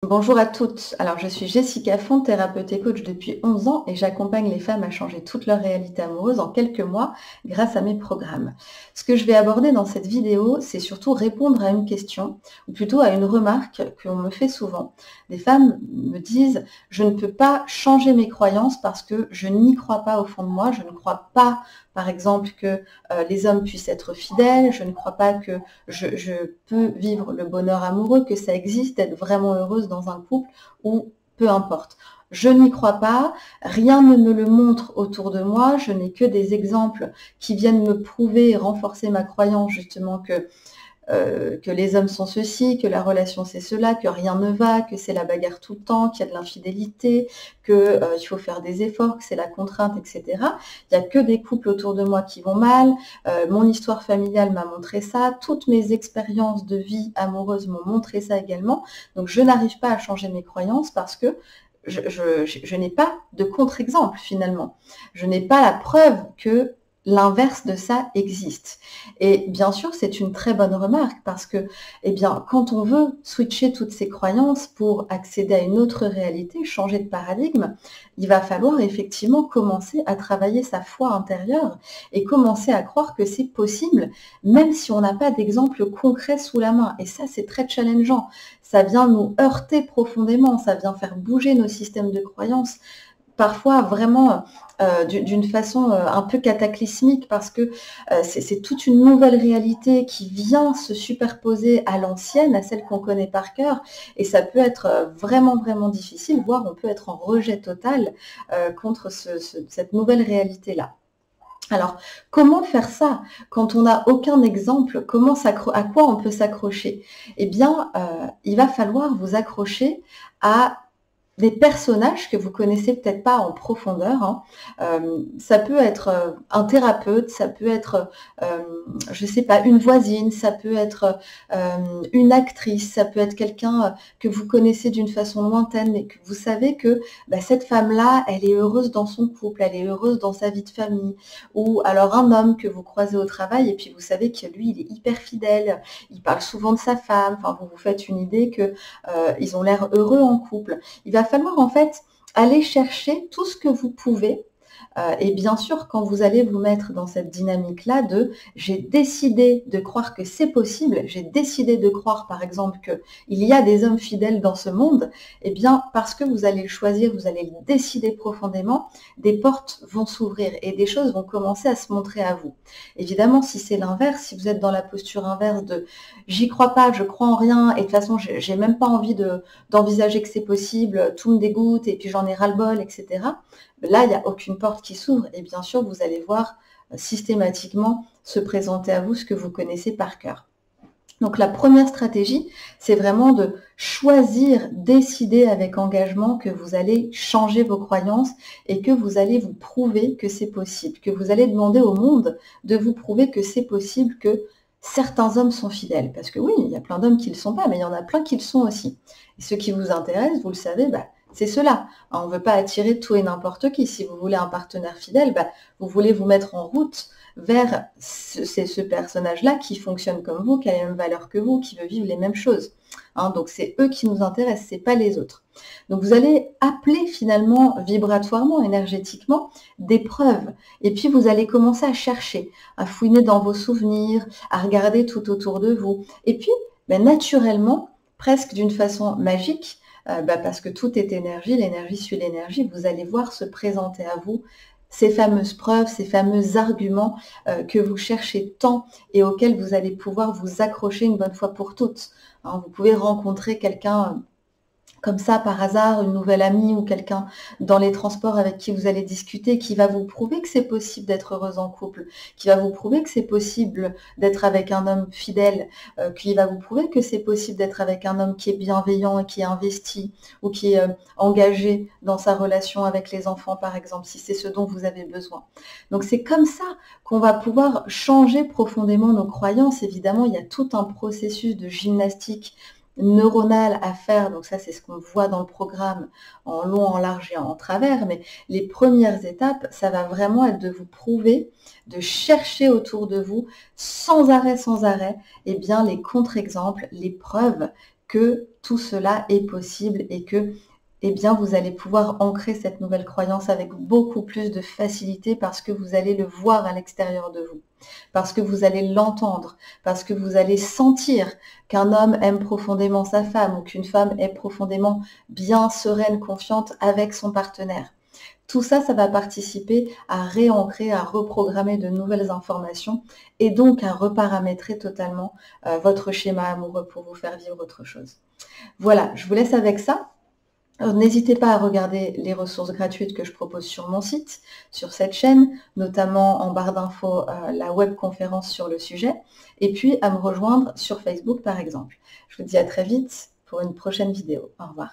Bonjour à toutes. Alors, je suis Jessica Font, thérapeute et coach depuis 11 ans et j'accompagne les femmes à changer toute leur réalité amoureuse en quelques mois grâce à mes programmes. Ce que je vais aborder dans cette vidéo, c'est surtout répondre à une question ou plutôt à une remarque qu'on me fait souvent. Des femmes me disent « Je ne peux pas changer mes croyances parce que je n'y crois pas au fond de moi. Je ne crois pas, par exemple, que les hommes puissent être fidèles. Je ne crois pas que je peux vivre le bonheur amoureux, que ça existe, d'être vraiment heureuse dans un couple ou peu importe. Je n'y crois pas, rien ne me le montre autour de moi, je n'ai que des exemples qui viennent me prouver et renforcer ma croyance justement que les hommes sont ceci, que la relation c'est cela, que rien ne va, que c'est la bagarre tout le temps, qu'il y a de l'infidélité, qu'il faut faire des efforts, que c'est la contrainte, etc. Il n'y a que des couples autour de moi qui vont mal, mon histoire familiale m'a montré ça, toutes mes expériences de vie amoureuse m'ont montré ça également, donc je n'arrive pas à changer mes croyances parce que je n'ai pas de contre-exemple finalement. Je n'ai pas la preuve que l'inverse de ça existe. Et bien sûr, c'est une très bonne remarque parce que, eh bien, quand on veut switcher toutes ces croyances pour accéder à une autre réalité, changer de paradigme, il va falloir effectivement commencer à travailler sa foi intérieure et commencer à croire que c'est possible, même si on n'a pas d'exemple concret sous la main. Et ça, c'est très challengeant. Ça vient nous heurter profondément, ça vient faire bouger nos systèmes de croyances parfois vraiment d'une façon un peu cataclysmique parce que c'est toute une nouvelle réalité qui vient se superposer à l'ancienne, à celle qu'on connaît par cœur, et ça peut être vraiment, vraiment difficile, voire on peut être en rejet total contre cette nouvelle réalité-là. Alors, comment faire ça quand on n'a aucun exemple? À quoi on peut s'accrocher? Eh bien, il va falloir vous accrocher à des personnages que vous connaissez peut-être pas en profondeur, hein. Ça peut être un thérapeute, ça peut être, je sais pas, une voisine, ça peut être une actrice, ça peut être quelqu'un que vous connaissez d'une façon lointaine, mais que vous savez que cette femme-là, elle est heureuse dans son couple, elle est heureuse dans sa vie de famille. Ou alors un homme que vous croisez au travail et puis vous savez que lui, il est hyper fidèle, il parle souvent de sa femme, enfin vous vous faites une idée que ils ont l'air heureux en couple. Il va falloir en fait aller chercher tout ce que vous pouvez. Et bien sûr, quand vous allez vous mettre dans cette dynamique-là de j'ai décidé de croire que c'est possible, j'ai décidé de croire par exemple qu'il y a des hommes fidèles dans ce monde, eh bien parce que vous allez le choisir, vous allez le décider profondément, des portes vont s'ouvrir et des choses vont commencer à se montrer à vous. Évidemment, si c'est l'inverse, si vous êtes dans la posture inverse de j'y crois pas, je crois en rien et de toute façon j'ai même pas envie d'envisager que c'est possible, tout me dégoûte et puis j'en ai ras-le-bol, etc. Là, il n'y a aucune porte qui s'ouvre et bien sûr, vous allez voir systématiquement se présenter à vous ce que vous connaissez par cœur. Donc la première stratégie, c'est vraiment de choisir, décider avec engagement que vous allez changer vos croyances et que vous allez vous prouver que c'est possible, que vous allez demander au monde de vous prouver que c'est possible, que certains hommes sont fidèles. Parce que oui, il y a plein d'hommes qui ne le sont pas, mais il y en a plein qui le sont aussi. Et ce qui vous intéresse, vous le savez, c'est cela. On ne veut pas attirer tout et n'importe qui. Si vous voulez un partenaire fidèle, vous voulez vous mettre en route vers ce personnage-là qui fonctionne comme vous, qui a les mêmes valeurs que vous, qui veut vivre les mêmes choses. Donc c'est eux qui nous intéressent, c'est pas les autres. Donc vous allez appeler finalement vibratoirement, énergétiquement, des preuves. Et puis vous allez commencer à chercher, à fouiner dans vos souvenirs, à regarder tout autour de vous. Et puis, naturellement, presque d'une façon magique, parce que tout est énergie, l'énergie suit l'énergie, vous allez voir se présenter à vous ces fameuses preuves, ces fameux arguments que vous cherchez tant et auxquels vous allez pouvoir vous accrocher une bonne fois pour toutes. Vous pouvez rencontrer quelqu'un comme ça par hasard, une nouvelle amie ou quelqu'un dans les transports avec qui vous allez discuter, qui va vous prouver que c'est possible d'être heureuse en couple, qui va vous prouver que c'est possible d'être avec un homme fidèle, qui va vous prouver que c'est possible d'être avec un homme qui est bienveillant et qui est investi ou qui est engagé dans sa relation avec les enfants, par exemple, si c'est ce dont vous avez besoin. Donc c'est comme ça qu'on va pouvoir changer profondément nos croyances. Évidemment, il y a tout un processus de gymnastique neuronale à faire, donc ça c'est ce qu'on voit dans le programme en long, en large et en travers, mais les premières étapes, ça va vraiment être de vous prouver, de chercher autour de vous sans arrêt, eh bien les contre-exemples, les preuves que tout cela est possible et que eh bien, vous allez pouvoir ancrer cette nouvelle croyance avec beaucoup plus de facilité parce que vous allez le voir à l'extérieur de vous, parce que vous allez l'entendre, parce que vous allez sentir qu'un homme aime profondément sa femme ou qu'une femme est profondément bien sereine, confiante avec son partenaire. Tout ça, ça va participer à réancrer, à reprogrammer de nouvelles informations et donc à reparamétrer totalement votre schéma amoureux pour vous faire vivre autre chose. Voilà, je vous laisse avec ça. N'hésitez pas à regarder les ressources gratuites que je propose sur mon site, sur cette chaîne, notamment en barre d'infos la webconférence sur le sujet, et puis à me rejoindre sur Facebook par exemple. Je vous dis à très vite pour une prochaine vidéo. Au revoir.